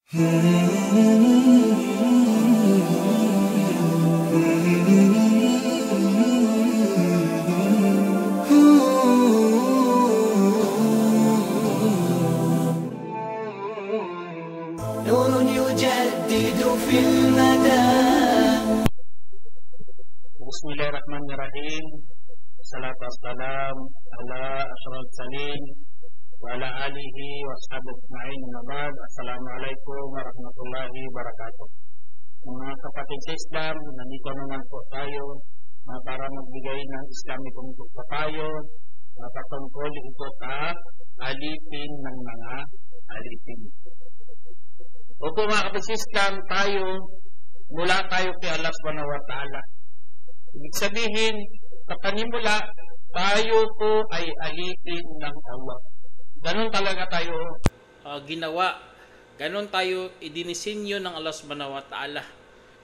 نور يجدد في المدى. Bismillahirrahmanirrahim. Salatu wassalam ala asyrafil mursalin wa ala alihi wa sahbihi ajma'in. Assalamualaikum warahmatullahi wabarakatuh. Mga kapatid sa Islam, nandito naman po tayo para magbigay ng Islamikong po tayo patungkol ito sa alipin ng mga alipin. Opo mga kapatid sa Islam, mula tayo kay Allah subhanahu wa ta'ala. Ibig sabihin, sa panimula, tayo po ay alipin ng Allah. Ganon talaga tayo ginawa. Ganon tayo idinisenyo ng Allah subhanahu wa ta'ala.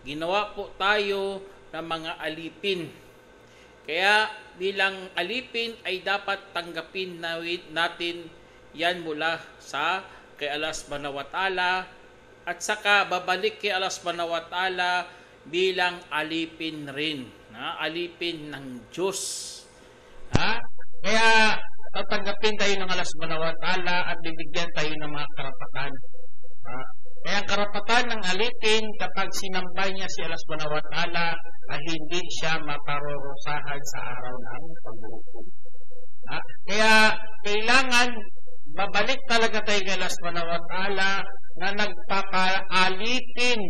Ginawa po tayo ng mga alipin. Kaya bilang alipin ay dapat tanggapin natin yan mula sa kay Allah subhanahu wa ta'ala at saka babalik kay Allah subhanahu wa ta'ala bilang alipin rin. Alipin ng Diyos. Kaya tatanggapin tayo ng Allah subhanahu wa ta'ala at bibigyan tayo ng mga karapatan. Kaya ang karapatan ng alipin kapag sinambay niya si Allah subhanahu wa ta'ala ay hindi siya maparurusahan sa araw ng paghuhukom. Kaya kailangan babalik talaga tayo kay Allah subhanahu wa ta'ala na nagpapaalipin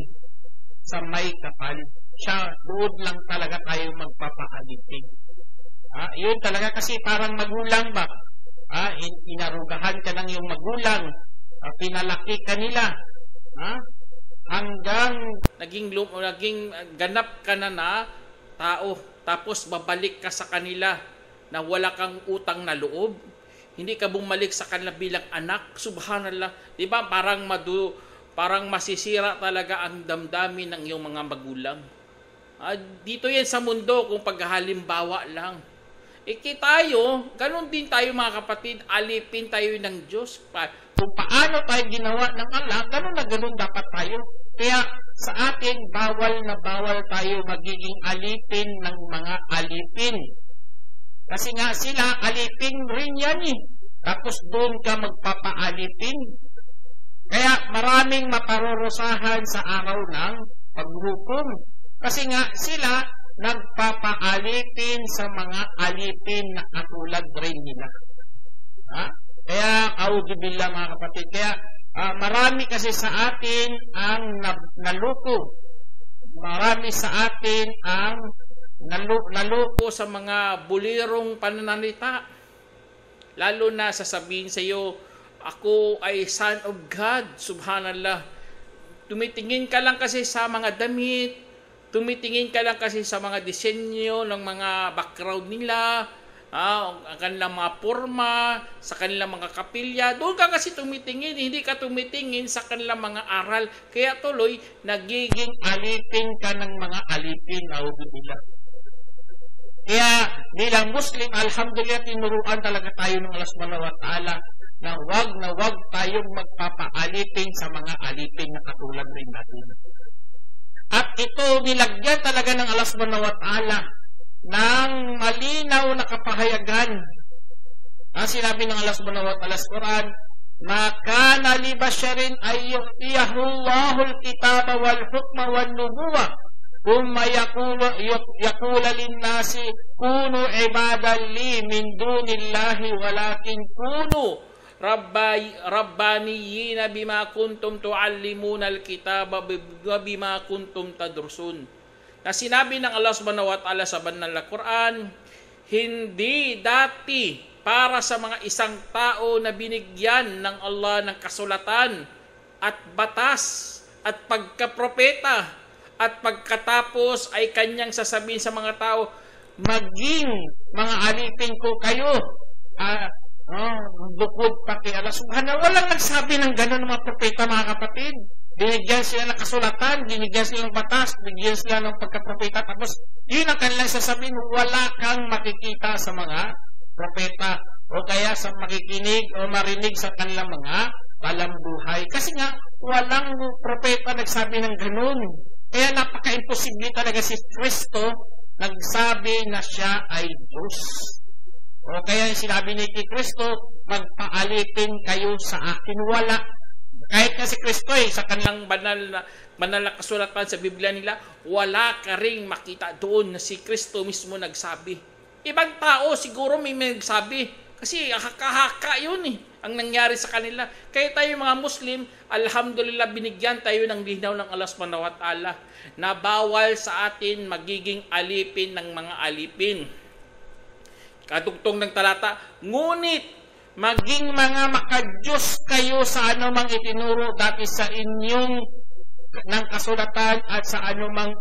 sa may kapal. Siya, doon lang talaga tayo magpapaalipin. Yun talaga kasi parang magulang ba? Inarugahan ka ng yung magulang, pinalaki ka nila, hanggang naging ganap ka na tao, tapos babalik ka sa kanila na wala kang utang na loob. Hindi ka bumalik sa kanila bilang anak. Subhanallah. Di ba? Parang masisira talaga ang damdamin ng iyong mga magulang. Dito yan sa mundo kung paghalimbawa lang. Tayo, ganun din tayo mga kapatid, alipin tayo ng Diyos. Kung paano tayo ginawa ng Allah, ganun dapat tayo. Kaya sa atin, bawal na bawal tayo magiging alipin ng mga alipin. Kasi nga sila, alipin rin yan eh. Tapos doon ka magpapaalipin. Kaya maraming maparurusahan sa araw ng paghukom. Kasi nga sila nagpapaalipin sa mga alipin na katulad rin nila. Kaya, auzubillah mga kapatid. Kaya marami kasi sa atin ang naluko. Marami sa atin ang naluko sa mga bulirong pananalita. Lalo na sasabihin sa iyo, ako ay son of God. Subhanallah. Tumitingin ka lang kasi sa mga damit. Tumitingin ka lang kasi sa mga disenyo ng mga background nila. Ang kanilang mga forma, sa kanilang mga kapilya. Doon ka kasi tumitingin. Hindi ka tumitingin sa kanilang mga aral. Kaya tuloy, nagiging alipin ka ng mga alipin. Auzubillah. Kaya bilang Muslim, alhamdulillah, tinuruan talaga tayo ng Allah subhanahu wa ta'ala na wag tayong magpapaalipin sa mga alipin na katulad rin natin. At ito nilagyan talaga ng Allah subhanahu wa ta'ala ng malinaw na kapahayagan. Sinabi ng Allah subhanahu wa ta'ala sa Quran, "Ma kana li basharin ay yu'tiyahu Allahul kitaba wal hukma wan nubuwah thumma yaqulu lin-nasi kunu ibadan li min dunillahi walakin kunu rabbaniyina bima kuntum tuallimuna al-kitaba wa bima kuntum tadrusun." Na sinabi ng Allah subhanahu wa ta'ala sa banal na Quran, hindi dati para sa mga isang tao na binigyan ng Allah ng kasulatan at batas at pagkapropeta at pagkatapos ay kanyang sasabihin sa mga tao, maging mga alipin ko kayo. Bukod pa kay Allah subhanahu. Walang nagsabi ng gano'n mga propeta mga kapatid. Binigyan sila ng kasulatan, binigyan sila ng batas, binigyan sila ng pagkapropeta. Tapos yun ang kanilang sasabihin, wala kang makikita sa mga propeta o kaya sa makikinig o marinig sa kanilang mga palambuhay. Kasi nga Walang propeta nagsabi ng ganun. Kaya napaka-imposible talaga si Kristo nagsabi na siya ay Diyos. O kaya sinabi ni Kristo, magpaalipin kayo sa akin. Wala. Kahit na si Kristo sa kanilang banal na kasulatan sa Biblia nila, wala ka ring makita doon na si Kristo mismo nagsabi. Ibang tao siguro may nagsabi. Kasi haka-haka yun ang nangyari sa kanila. Kaya tayo mga Muslim, alhamdulillah, binigyan tayo ng linaw ng Allah subhanahu wa ta'ala na bawal sa atin magiging alipin ng mga alipin. Kadugtong ng talata, ngunit maging mga makadiyos kayo sa anumang itinuro dati sa inyong ng kasulatan at sa anumang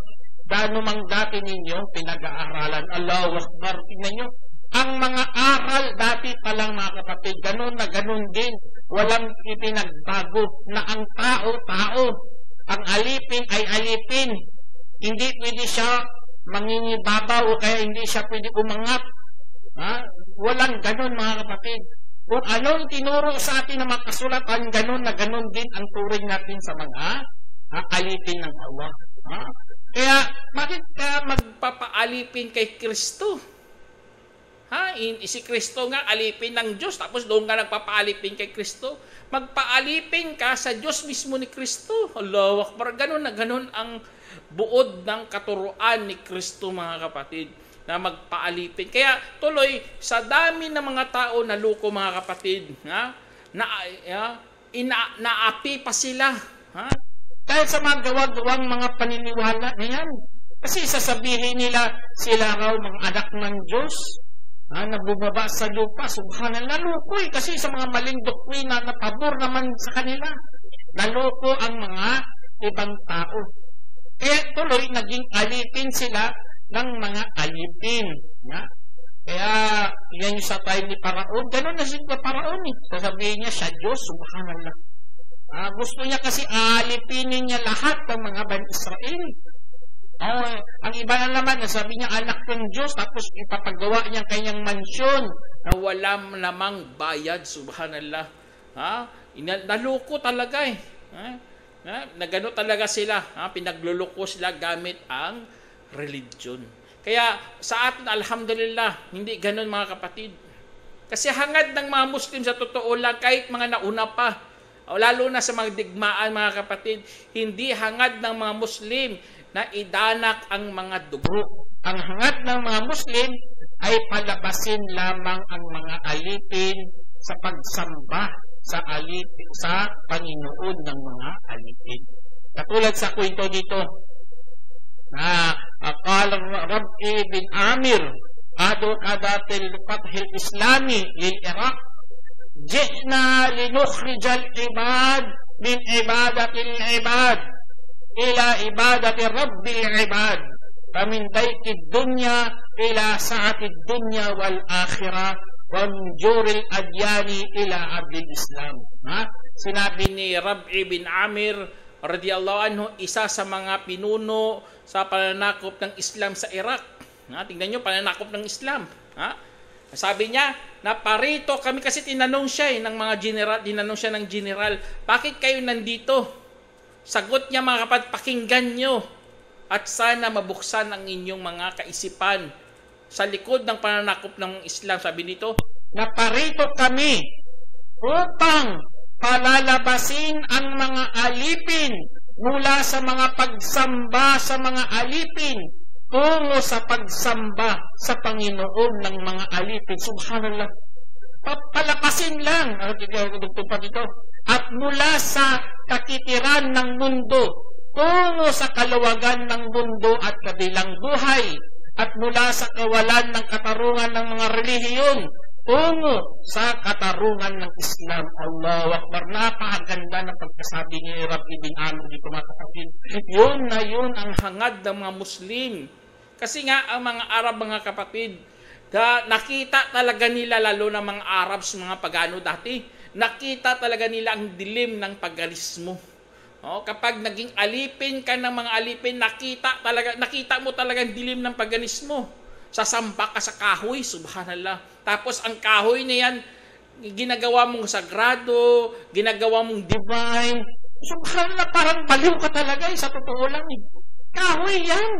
dati ninyong pinag-aaralan. Allahu Akbar. Tingnan nyo. Ang mga aral dati pa lang mga kapatid, ganun na ganun din. Walang ipinagbago na ang tao. Ang alipin ay alipin. Hindi pwede siya mangingibabaw o kaya hindi siya pwede umangat. Walang ganun mga kapatid. Kung anong tinuro sa atin ng mga kasulatan, ganun na ganun din ang turing natin sa mga alipin ng Allah. Kaya bakit ka magpapaalipin kay Kristo? Si Kristo nga alipin ng Diyos, tapos doon ka nagpapaalipin kay Kristo. Magpaalipin ka sa Diyos mismo ni Kristo. Allahu Akbar. Ganun na ganun ang buod ng katuruan ni Kristo mga kapatid, na magpaalipin. Kaya tuloy, sa dami ng mga tao na luko mga kapatid, naapi pa sila. Dahil sa mga gawa-gawang mga paniniwala niyan. Kasi sasabihin nila, sila raw mga anak ng Diyos, na bumaba sa lupa. Subhanallah, naluko kasi sa mga maling doktrina na pabor naman sa kanila. Naluko ang mga ibang tao. Kaya tuloy, naging alipin sila ng mga alipin. Kaya, yan yung sa time ni Paraon. Ganun na sila Paraon. Sasabihin niya, siya Diyos. Subhanallah. Gusto niya kasi alipinin niya lahat ng mga Bani Israel. Ang iba na naman, sabi niya anak ng Diyos, tapos ipapagawa niya kanyang mansyon na wala namang bayad. Subhanallah. Naluko talaga Nagano talaga sila. Pinagluluko sila gamit ang religion. Kaya sa atin, alhamdulillah, hindi ganun mga kapatid. Kasi hangad ng mga Muslim sa totoo lang, kahit mga nauna pa, lalo na sa mga digmaan mga kapatid, hindi hangad ng mga Muslim na idanak ang mga dugo. Ang hangad ng mga Muslim ay palabasin lamang ang mga alipin sa pagsamba sa Panginoon ng mga alipin. Katulad sa kwento dito na akala Rab'i bin Amir adu kadatil fathil islami lil Iraq, ji'na linukhrijal ibad min ibadatil ibad ila ibadati rabbil ibad famin daikid dunya ila sa'atid dunya wal akhirah wa min juril adyani ila abdil islam. Sinabi ni Rab'i bin Amir radiyallahu anhu, isa sa mga pinuno sa pananakop ng Islam sa Iraq. Tingnan nyo, pananakop ng Islam. Sabi niya, naparito kami, kasi tinanong siya ng mga general, tinanong siya ng general, bakit kayo nandito? Sagot niya, mga kapatid, pakinggan nyo at sana mabuksan ang inyong mga kaisipan. Sa likod ng pananakop ng Islam, sabi nito, naparito kami upang palalabasin ang mga alipin mula sa mga pagsamba sa mga alipin tungo sa pagsamba sa Panginoon ng mga alipin. Subhanallah. Palapasin lang. At mula sa kakitiran ng mundo tungo sa kaluwagan ng mundo at kabilang buhay. At mula sa kawalan ng katarungan ng mga relihiyon tungo sa katarungan ng Islam. Allahu Akbar. Napakaganda ng pagkasabi ni Rab'i bin Amir dito mga kapatid. Yun na yun ang hangad ng mga Muslim. Kasi nga ang mga Arab mga kapatid, nakita talaga nila, lalo na mga Arabs, mga pagano dati, nakita talaga nila ang dilim ng paganismo. Kapag naging alipin ka ng mga alipin, nakita mo talaga ang dilim ng paganismo. Sasamba ka sa kahoy, subhanallah. Tapos ang kahoy na yan, ginagawa mong sagrado, ginagawa mong divine, Subhanallah, parang baliw ka talaga sa totoo lang. Kahoy yan.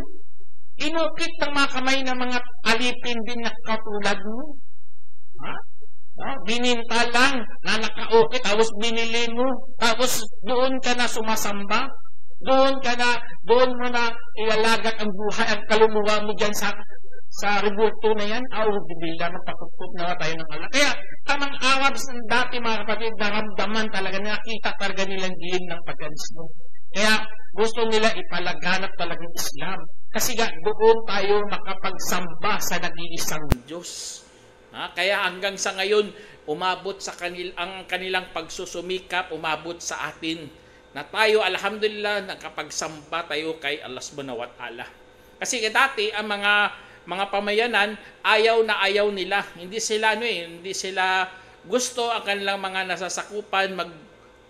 Inukit ng mga kamay ng mga alipin din na katulad mo. Ha? Bininta lang na nakaukit, tapos binili mo, tapos doon ka na sumasamba, doon mo na ilalagat ang buhay, ang kaluluwa mo dyan sa rebulto na yan. Bibila, magpakupot na tayo ng Allah. Kaya, tamang awab sa dati mga kapatid, naramdaman talaga, nakita talaga nilang giling ng pag-anismo. Kaya, gusto nila ipalaganap talagang Islam. Kasi doon tayo makapagsamba sa nag-iisang Diyos. Kaya hanggang sa ngayon, umabot sa ang kanilang pagsusumikap, umabot sa atin na tayo, alhamdulillah, nakapagsamba tayo kay Allah subhanahu wa ta'ala. Kasi dati, ang mga pamayanan, ayaw na ayaw nila. Hindi sila gusto ang kanilang mga nasasakupan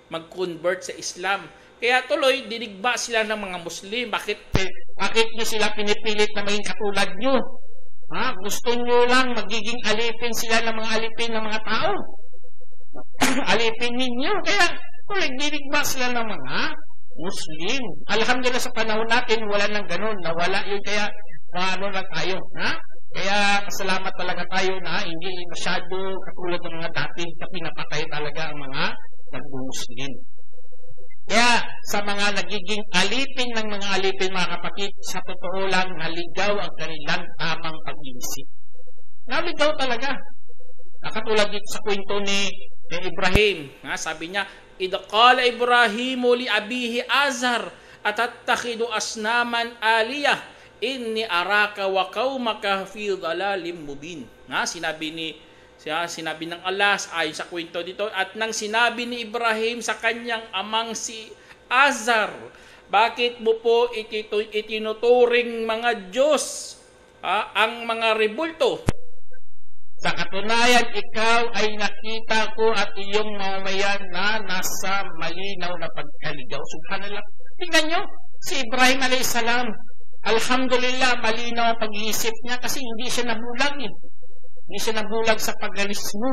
mag-convert sa Islam. Kaya tuloy, dinigba sila ng mga Muslim. Bakit nyo sila pinipilit na maging katulad nyo? Gusto nyo lang magiging alipin sila ng mga alipin ng mga tao. Alipin ninyo. Kaya dinigba sila ng mga Muslim. Alhamdulillah sa panahon natin, wala nang ganun. Nawala yun. Kaya lang tayo. Kaya salamat talaga tayo na hindi masyado katulad ng mga dati na pinapatay talaga ang mga nag-Muslim. Kaya sa mga nagiging alipin ng mga alipin, mga kapatid, sa totoo lang naligaw ang kanilang tamang pag-iisip. Naligaw talaga. Katulad dito sa kwento ni Ibrahim. Sabi niya, "Idh qala Ibrahimu li abihi Azar atattakhidu asnaman aliyah inni araka wa qaumaka fi dhalalim mubin." Sinabi ng Allah ayon sa kwento dito, at nang sinabi ni Ibrahim sa kanyang amang si Azar, bakit mo po itinuturing mga Diyos ang mga rebulto? Sa katunayan, ikaw ay nakita ko at iyong mamamayan na nasa malinaw na pagkaligaw. Subhanallah. Tingnan nyo, si Ibrahim a.s. alhamdulillah, malinaw ang pag-iisip niya kasi hindi siya nabulag. Hindi siya nabulag sa pag-alismo.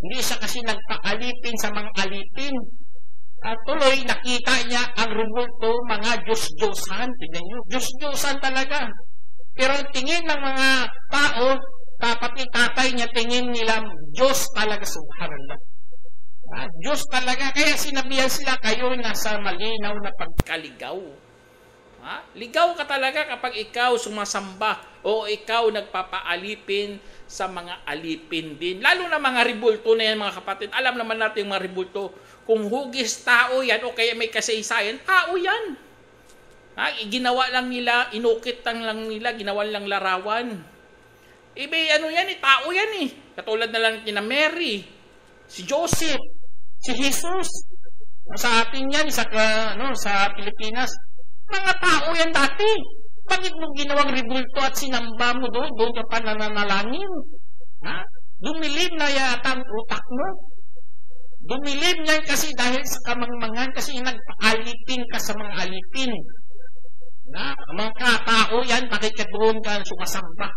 Hindi siya kasi nagpaalipin sa mga alipin. At tuloy, nakita niya ang rebulto, mga Diyos-Diyosan. Tingnan nyo, Diyos-Diyosan talaga. Pero tingin ng mga tao, pati tatay niya, tingin nila, Diyos talaga, subhanallah. Diyos talaga. Kaya sinabihan sila, kayo nasa malinaw na pagkaligaw. Ligaw ka talaga kapag ikaw sumasamba o ikaw nagpapaalipin sa mga alipin din. Lalo na mga rebulto na yan, mga kapatid. Alam naman natin yung mga rebulto. Kung hugis tao yan o kaya may kasaysayan, tao yan. Ginawa lang nila, inukit lang nila, ginawa lang larawan. Tao yan eh. Katulad na lang kina Mary, si Joseph, si Jesus. Sa atin yan, sa Pilipinas, mga tao yan dati. Bakit mo ginawang rebulto at sinamba mo doon ka pa nananalangin? Dumilim na yata ang utak mo. Dumilim yan kasi dahil sa kamangmangan, kasi nagpaalipin ka sa mga alipin. Mga tao yan, bakit ka doon ka sumasamba?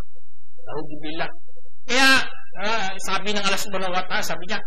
Kaya, sabi ng Allah subhanahu wa ta'ala, sabi niya,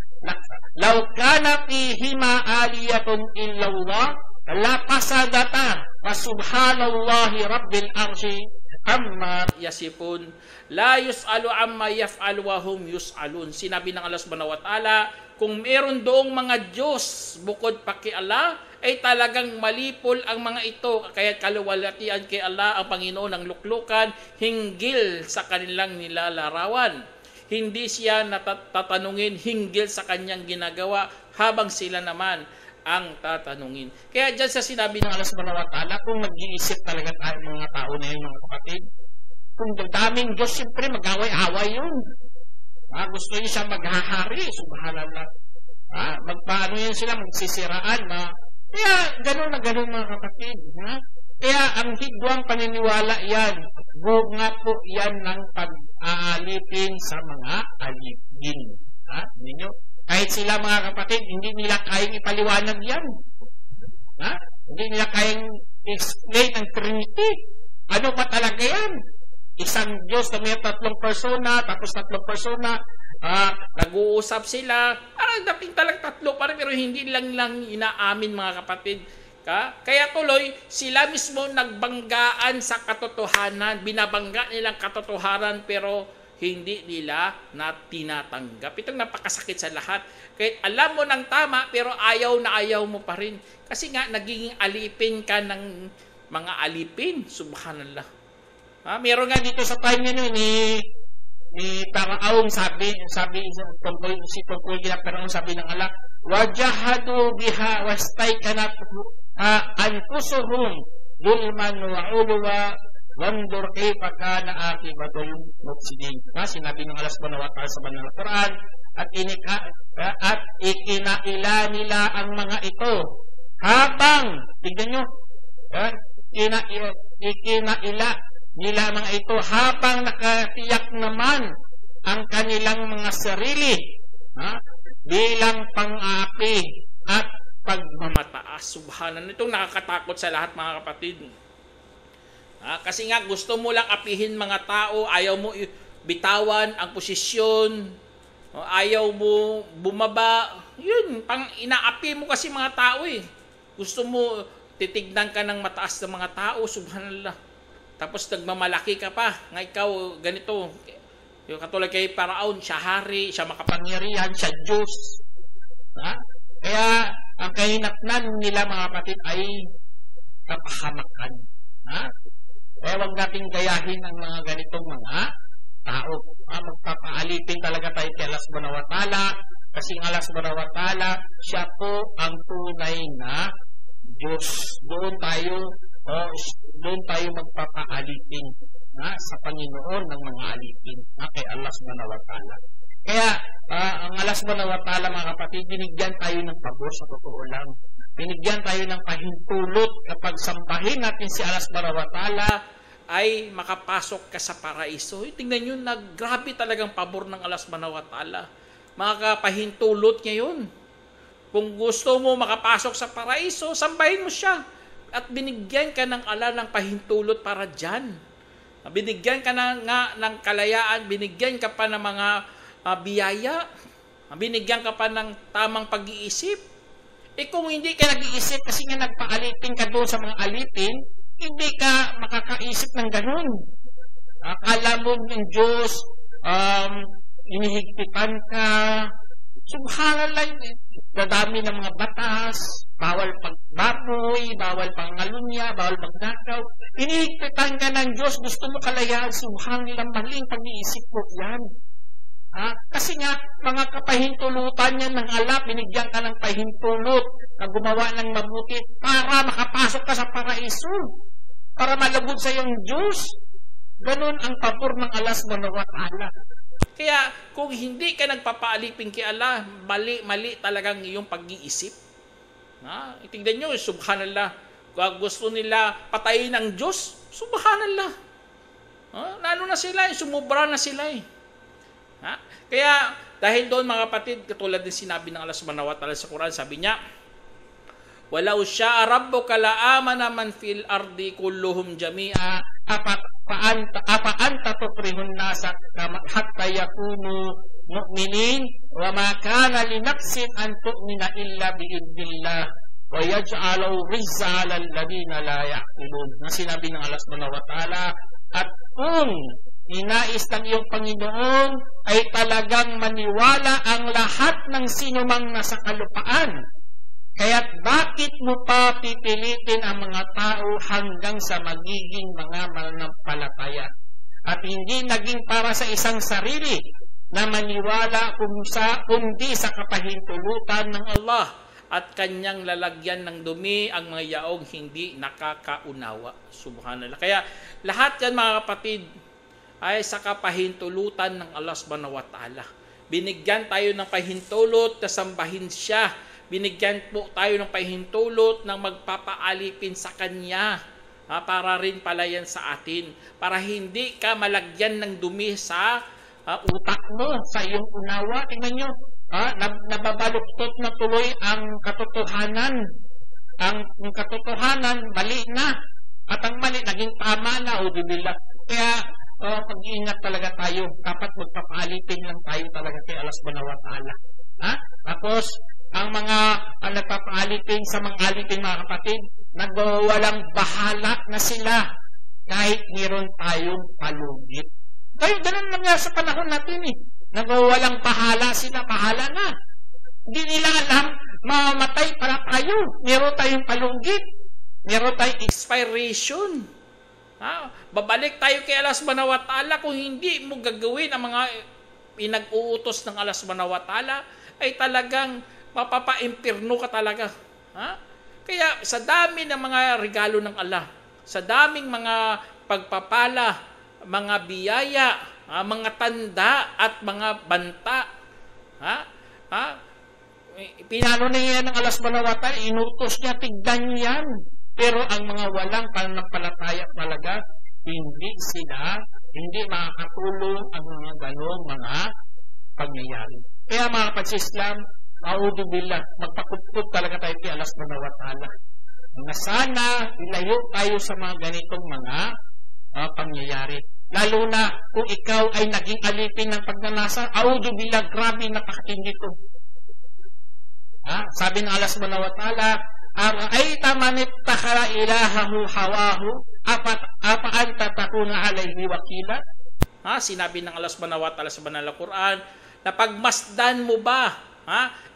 "Law kana fihima aliyatun illallah la pasadata wa subhanallahi rabbil arshi amma yasifun la yus'alu amma yaf'al wa hum yus'alun." Sinabi ng Allah subhanahu wa ta'ala, kung meron doong mga Diyos bukod pa kay Allah, ay talagang malipol ang mga ito. Kaya kaluwalhatian kay Allah ang Panginoon ng luklukan hinggil sa kanilang nilalarawan. Hindi siya tatanungin hinggil sa kanyang ginagawa, habang sila naman ang tatanungin. Kaya dyan sa sinabi ng Allah subhanahu wa ta'ala, kung mag-iisip talaga tayo mga tao na yun, mga kapatid, kung daming Diyos, siyempre mag-away-away yun. Gusto niyo siya maghahari, subhanallah. Magpaano yun sila, magsisiraan. Kaya gano'n na gano'n, mga kapatid. Kaya ang higwang paniniwala yan, bunga po yan ng pag-aalipin sa mga alipin. Ninyo? Kahit sila, mga kapatid, hindi nila kayang ipaliwanag yan. Hindi nila kayang explain ang Trinity. Ano ba talaga yan? Isang Diyos na may 3 persona, tapos 3 persona, Nag-uusap sila. Dating talag tatlo pa rin, pero hindi lang inaamin, mga kapatid. Kaya tuloy, sila mismo nagbanggaan sa katotohanan. Binabangga nilang katotohanan, pero hindi nila na tinatanggap. Itong napakasakit sa lahat. Kahit alam mo ng tama, pero ayaw na ayaw mo pa rin. Kasi nga, nagiging alipin ka ng mga alipin. Subhanallah. Meron nga dito sa time nyo ni Paraon, sabi si tungkol kina Paraon, sabi ng Allah, wajahadu biha wastaykanat anfusuhum dulman wa ulwa wandur kayfa kana aqibatul mufsidin. Sinabi ng Allah Subhanahu wa Ta'ala sa banal na Quran, at ikinaila nila ang mga ito habang, tignan nyo, ikinaila nila mga ito habang nakatiyak naman ang kanilang mga sarili bilang pang-api at pagmamataas. Subhanallah. Itong nakakatakot sa lahat, mga kapatid. Kasi nga gusto mo lang apihin mga tao, ayaw mo bitawan ang posisyon, ayaw mo bumaba. Yun, pang inaapi mo kasi mga tao eh. Gusto mo titignan ka ng mataas ng mga tao, subhanallah. Tapos nagmamalaki ka pa, nga ikaw ganito. Yung katulad kay Paraon, siya hari, siya makapangyarihan, siya Diyos. Kaya ang kahinatnan nila, mga kapatid, ay kapahamakan. Kaya huwag natin gayahin ang mga ganitong mga tao. Magpapaalipin talaga tayo kay Allah Subhanahu wa Ta'ala, kasi ang Allah Subhanahu wa Ta'ala, siya po ang tunay na Diyos. Doon tayo magpapaalipin sa Panginoon ng mga alipin kay Allah Subhanahu wa Ta'ala. Kaya ang Allah Subhanahu wa Ta'ala, mga kapatid, binigyan tayo ng pabor, sa totoo lang. Binigyan tayo ng pahintulot kapag sambahin natin si Allah Subhanahu wa Ta'ala ay makapasok ka sa paraiso. Tingnan nyo, grabe talagang pabor ng Allah Subhanahu wa Ta'ala. Makakapahintulot ngayon. Kung gusto mo makapasok sa paraiso, sambahin mo siya. At binigyan ka ng Allah ng pahintulot para dyan. Binigyan ka ng kalayaan, binigyan ka pa ng mga biyaya, binigyan ka pa ng tamang pag-iisip. Kung hindi ka nag-iisip kasi nga nagpaalipin ka doon sa mga alipin, hindi ka makakaisip ng ganun. Akala mo ng Diyos, inihigpitan ka. Subhanallah, dadami ng mga batas, bawal pagbaboy, bawal pangalunya, bawal magnakaw. Inihigpitan ka ng Diyos, gusto mo kalayaan. Subhanallah, maling pag-iisip mo yan. Kasi nga, mga kapahintulutan yan ng Allah, binigyan ka ng pahintulot na gumawa ng mabuti para makapasok ka sa paraiso, para malabog sa iyong Diyos. Ganun ang pabor ng Allah Subhanahu wa Ta'ala. Kaya kung hindi ka nagpapaalipin kay Allah, mali talagang iyong pag-iisip. Tingnan nyo, subhanallah, kung gusto nila patayin ng Diyos, subhanallah. Lalo na sila, sumubra na sila eh. Kaya dahil doon, mga kapatid, katulad din sinabi ng Allah Subhanahu wa Ta'ala sa Quran, sabi niya, walau sya'a rabbuka la'amana man fil ardi kulluhum jami'a apa anta tukrihun nasa hatta yakunu mu'minin wa ma kana li nafsin an tu'mina illa bi'idnillah wa yaj'alu rizza 'alal ladina la ya'qilun. Na sinabi ng Allah Subhanahu wa Ta'ala, at kung inais ng iyong Panginoon ay talagang maniwala ang lahat ng sinumang nasa kalupaan. Kaya't bakit mo pa pipilitin ang mga tao hanggang sa magiging mga mananampalataya? At hindi naging para sa isang sarili na maniwala kundi sa kapahintulutan ng Allah at kanyang lalagyan ng dumi ang mga yaong hindi nakakaunawa. Subhanallah. Kaya lahat yan, mga kapatid, ay sa kapahintulutan ng Allah Subhanahu wa Ta'ala. Binigyan tayo ng pahintulot na sambahin siya. Binigyan po tayo ng pahintulot ng magpapaalipin sa Kanya. Para rin pala yan sa atin. Para hindi ka malagyan ng dumi sa utak mo, sa iyong unawa. Tingnan nyo, nababaluktot na tuloy ang katotohanan. Ang katotohanan, mali na. At ang mali, naging tama na, o dibillah. Kaya, mag-iingat talaga tayo. Dapat magpapaalipin lang tayo talaga kay Allah subhanahu wa ta'ala. Tapos, ang mga nagpapaalipin sa mga alipin, mga kapatid, nagwawalang bahala na sila kahit meron tayong palugit. Kaya ganun lang nga sa panahon natin eh. Nagwawalang bahala sila, bahala na. Hindi nila alam, mamamatay para tayo. Meron tayong palugit. Meron tayong Expiration. Babalik tayo kay Allah subhanahu wa ta'ala. Kung hindi mo gagawin ang mga pinag-uutos ng Allah subhanahu wa ta'ala, ay talagang mapapa-impirno ka talaga. Kaya sa dami ng mga regalo ng Allah, sa daming mga pagpapala, mga biyaya, mga tanda at mga banta, pinano na yan ng Allah subhanahu wa ta'ala, inutos niya, tignan yan. Pero ang mga walang pananampalataya talaga, hindi makakatulong ang mga ganong mga pangyayari. Kaya mga kapatid-Islam, maudubillah, magpakupkop talaga tayo kay Allah subhanahu wa ta'ala. Mga sana, ilayo tayo sa mga ganitong mga pangyayari. Lalo na kung ikaw ay naging alipin ng pagnanasa, audubillah, grabe, napakatindi ko. Sabi ng Allah subhanahu wa ta'ala, ara'ayta man ittakhara ilahahu hawahu apa anta takuna alayhi wakila. Sinabi ng Allah subhanahu wa ta'ala sa banal na Quran, na pagmasdan mo ba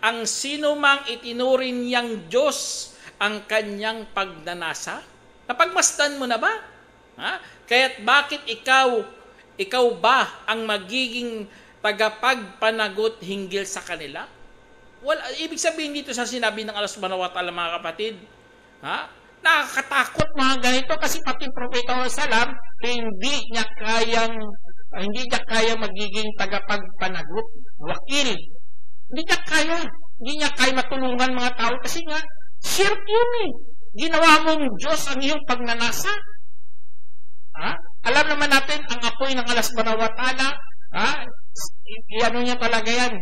ang sino mang itinuring niyang Diyos ang kanyang pagnanasa? Napagmasdan mo na ba? Kaya't bakit ikaw ba ang magiging tagapagpanagot hinggil sa kanila? Ibig sabihin dito sa sinabi ng Allah subhanahu wa ta'ala, mga kapatid, nakakatakot mga ganito kasi pati Propeta Salam hindi niya kaya magiging tagapagpanagot, wakil. Hindi niya kaya matulungan mga tao kasi nga shirk yun eh. Ginawa mong Diyos ang iyong pagnanasa. Alam naman natin ang apoy ng Allah subhanahu wa ta'ala, ano niya talaga yan.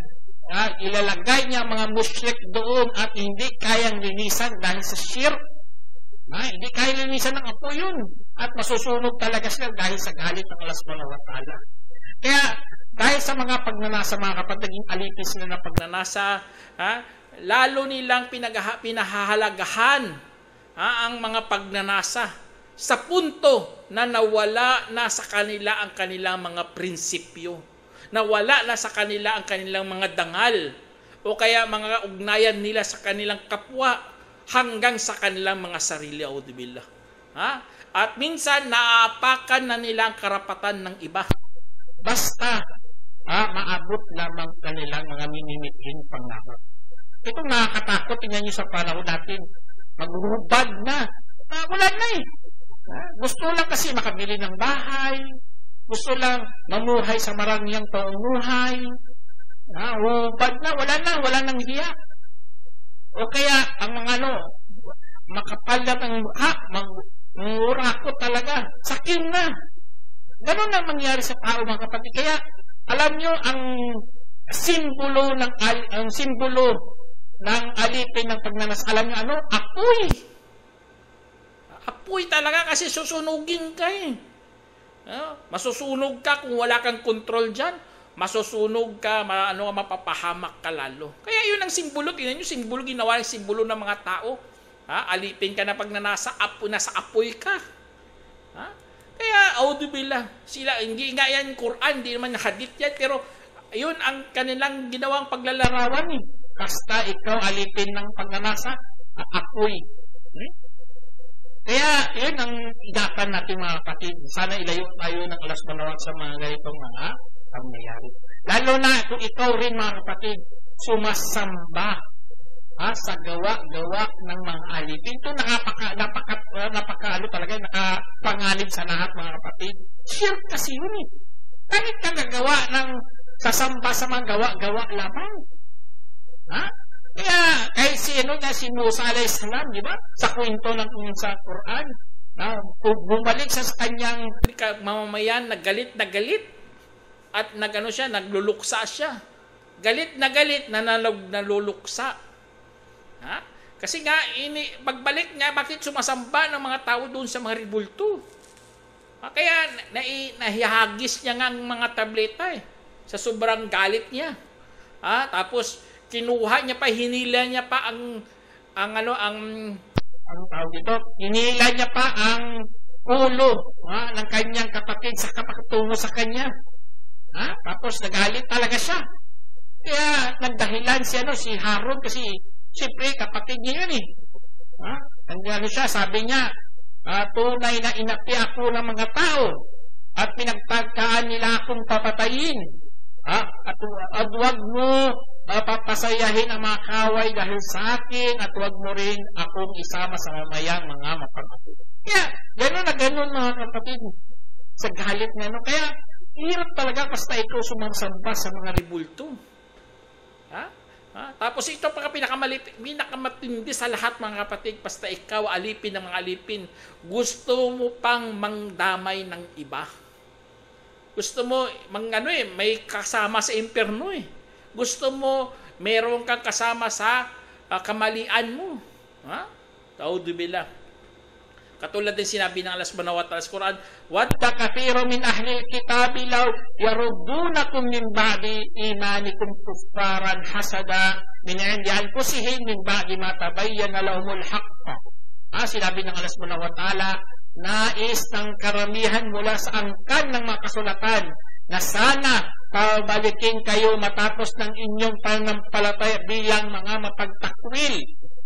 Ilalagay niya mga musyrik doon at hindi kayang linisan dahil sa shirk. Hindi kayang linisan ng apoy yun. At masusunog talaga sila dahil sa galit ng Allah subhanahu wa ta'ala. Kaya dahil sa mga pagnanasa, mga kapatid, naging alipin sila ng pagnanasa, lalo nilang pinahahalagahan ang mga pagnanasa sa punto na nawala na sa kanila ang kanilang mga prinsipyo. Nawala na sa kanila ang kanilang mga dangal o kaya mga ugnayan nila sa kanilang kapwa hanggang sa kanilang mga sarili. Audubillah. At minsan naaapakan na nila ang karapatan ng iba. Basta maabot lamang kanilang mga minimitin pangarap. Itong nakakatakot, tingnan nyo sa panahon natin. Maghubad na. Wala na eh. Gusto lang kasi makabili ng bahay. Gusto lang mamuhay sa marangyang pamumuhay. Hubad na, wala nang hiya. O kaya, ang mga makapal na ng mukha, mangurakot talaga, sakim na. Ganun ang mangyari sa tao, mga kapatid. Kaya, alam nyo, ang simbolo ng alipin ng pagnanas, alam nyo apoy. Apoy talaga kasi susunugin ka eh. Masusunog ka kung wala kang control dyan. Masusunog ka, mapapahamak ka lalo. Kaya yun ang simbolo. Tingnan nyo, simbolo, ginawa yung simbolo ng mga tao. Alipin ka na pag nasa apoy ka. Kaya, audubillah, sila, hindi nga yan Quran, hindi naman hadith yan, pero yun ang kanilang ginawang paglalarawan eh. Basta ikaw alipin ng pagnanasa, apoy. Kaya, yun ang ingatan natin, mga kapatid. Sana ilayo tayo ng Allah subhanahu wa ta'ala sa mga ganitong mga pangyayari. Lalo na kung ikaw rin, mga kapatid, sumasamba sa gawa-gawa ng mga alipin. Ito napaka talaga, nakapanganib sa lahat, mga kapatid. Shirk kasi yun eh. Kahit ka nagawa ng sasamba sa mga gawa-gawa lamang. Kaya, kahit si Musa alayhis salam, di ba? Sa kwento ng sa Quran, bumalik sa kanyang mamamayan, nagalit na galit, at nagluluksa siya. Galit na galit, naluluksa. Kasi nga, pagbalik niya, bakit sumasamba ng mga tao doon sa mga ribulto? Kaya nahihagis niya nga ang mga tableta sa sobrang galit niya. Tapos kinuha niya pa, hinila niya pa ang tawag dito, hinila niya pa ang ulo ng kanyang kapatid sa patungo sa kanya. Tapos nagalit talaga siya. Kaya nagdahilan si Harun kasi siyempre kapatid niya yun Nandiyan siya, sabi niya, tunay na inapi ako ng mga tao at pinagtagkaan nila akong papatayin. At huwag mo papasayahin ang mga kaway dahil sa akin at huwag mo rin akong isama sa mamayang mga mapagpapit. Kaya gano'n na gano'n mga kapatid sa galit na Kaya hirap talaga basta ikaw sumansamba sa mga ribulto. Tapos ito pa pinakamatindi sa lahat mga kapatid, basta ikaw alipin ng mga alipin, gusto mo pang mangdamay ng iba. Gusto mo may kasama sa impyerno Gusto mo meron kang kasama sa kamalian mo. Ta'udhu billah. Katulad din sinabi ng Allah subhanahu wa ta'ala sa Quran, "Wadda kathirun min ahli al-kitabi law yaruddunakum min ba'di imanikum kuffaran hasada min 'indi anfusihim min ba'di ma tabayyana lahumul haqq." Sinabi ng Allah subhanahu wa ta'ala, nais ng karamihan mula sa angkan ng mga kasulatan na sana pabalikin kayo matapos ng inyong pananampalataya bilang mga mapagtakwil.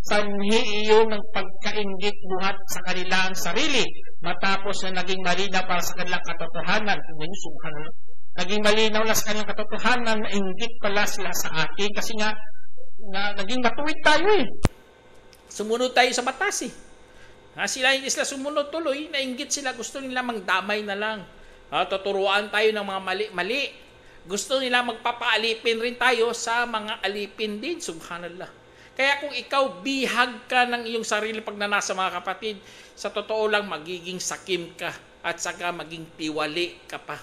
Sanhi iyon ng pagkainggit buhat sa kanilang sarili matapos na naging malinaw para sa kanilang katotohanan. Naging malinaw na sa kanilang katotohanan na inggit pala sila sa akin kasi nga naging matuwid tayo Sumunod tayo sa batas Sila hindi sila sumunod tuloy, nainggit sila, gusto nila mangdamay na lang. Tuturuan tayo ng mga mali-mali. Gusto nila magpapaalipin rin tayo sa mga alipin din, subhanallah. Kaya kung ikaw bihag ka ng iyong sarili pag nanasa mga kapatid, sa totoo lang magiging sakim ka at saka maging tiwali ka pa.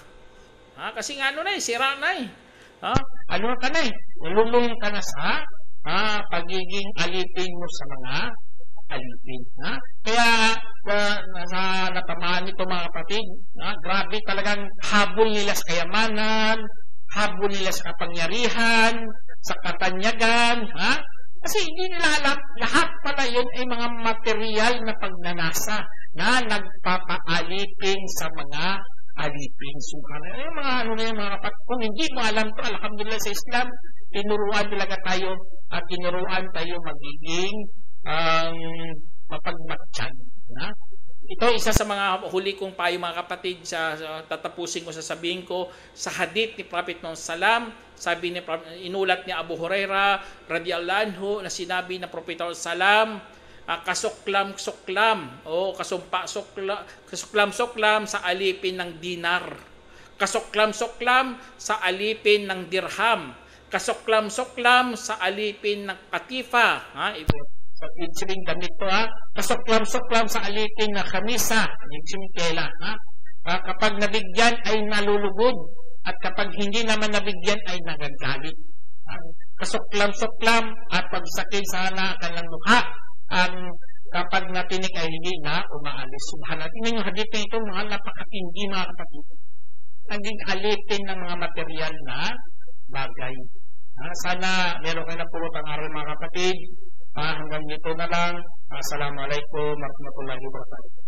Kasi nga sira na nalulung ka na sa pagiging alipin mo sa mga alipin. Kaya natamaan nito mga kapatid, grabe talagang habol nila sa kayamanan, habol nila sa kapangyarihan, sa katanyagan, kasi hindi nila alam, lahat pala yun ay mga material na pagnanasa na nagpapaalipin sa mga alipin. Yung mga kapatid, kung hindi mo alam to, alhamdulillah sa Islam, tinuruan talaga tayo at tinuruan tayo magiging mapagmatsyag. Ito isa sa mga huli kong payo mga kapatid, tatapusin ko, sasabihin ko sa hadith ni Prophet Muhammad Salam. Sabi ni inulat ni Abu Hurairah radhiyallahu anhu na sinabi ng Prophet Salam, kasuklam-suklam o kasuklam-suklam sa alipin ng dinar, kasuklam-suklam sa alipin ng dirham, kasuklam-suklam sa alipin ng katifa. Ibig damit to kasuklam-suklam sa alipin na kamisa, yung tela. Kapag nabigyan ay nalulugod at kapag hindi naman nabigyan ay nagagalit. Kasuklam-suklam at pagsakay sana kanilang mukha ang kapag natinig ay hindi na umaalis. Subhanallah. Tingnan yung hadith na ito, mga napakatindi mga kapatid. Naging alipin ng mga material na bagay. Sana meron kayo na pulot ang aral mga kapatid. Hanggang dito na lang. Assalamualaikum warahmatullahi wabarakatuh.